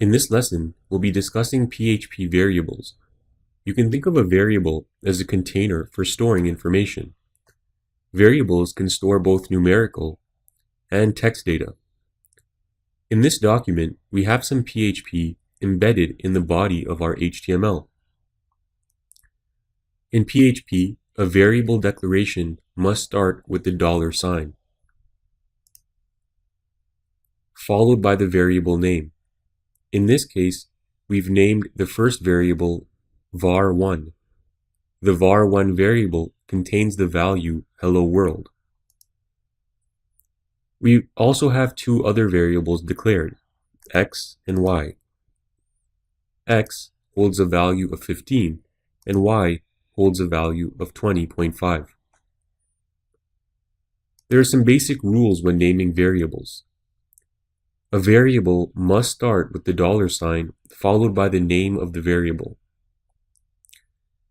In this lesson, we'll be discussing PHP variables. You can think of a variable as a container for storing information. Variables can store both numerical and text data. In this document, we have some PHP embedded in the body of our HTML. In PHP, a variable declaration must start with the $sign, followed by the variable name. In this case, we've named the first variable var1. The var1 variable contains the value hello world. We also have two other variables declared, x and y. X holds a value of 15 and y holds a value of 20.5. There are some basic rules when naming variables. A variable must start with the $sign followed by the name of the variable.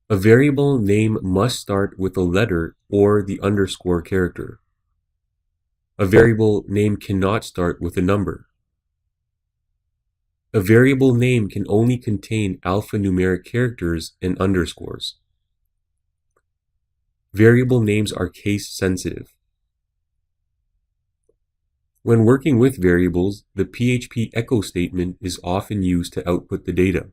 A variable name must start with a letter or the underscore character. A variable name cannot start with a number. A variable name can only contain alphanumeric characters and underscores. Variable names are case sensitive. When working with variables, the PHP Echo Statement is often used to output the data.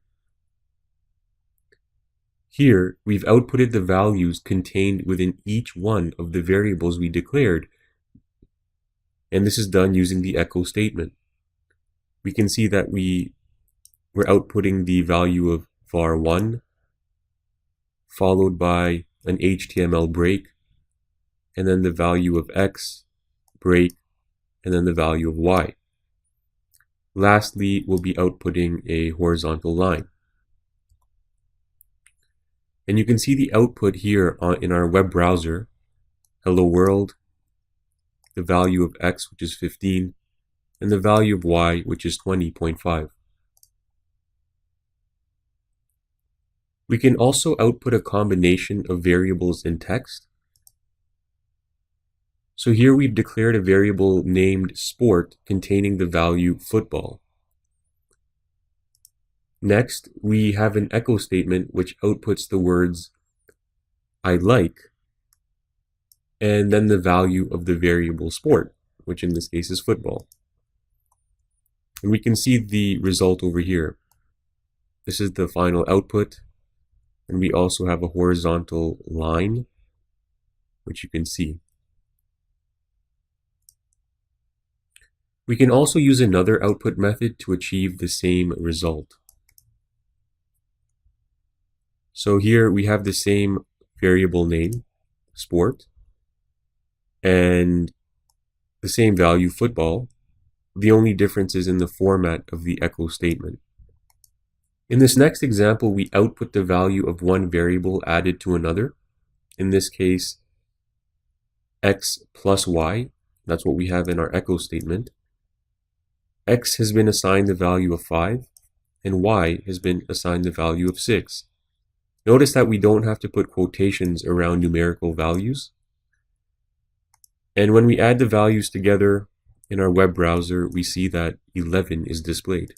Here, we've outputted the values contained within each one of the variables we declared, and this is done using the echo statement. We can see that we're outputting the value of var1, followed by an HTML break, and then the value of x, break, and then the value of y. Lastly, we'll be outputting a horizontal line. And you can see the output here in our web browser, hello world, the value of x, which is 15, and the value of y, which is 20.5. We can also output a combination of variables and text. So here we've declared a variable named sport containing the value football. Next, we have an echo statement which outputs the words I like, and then the value of the variable sport, which in this case is football. And we can see the result over here. This is the final output, and we also have a horizontal line, which you can see. We can also use another output method to achieve the same result. So here we have the same variable name, sport, and the same value, football. The only difference is in the format of the echo statement. In this next example, we output the value of one variable added to another. In this case, x plus y. That's what we have in our echo statement. X has been assigned the value of 5, and y has been assigned the value of 6. Notice that we don't have to put quotations around numerical values. And when we add the values together in our web browser, we see that 11 is displayed.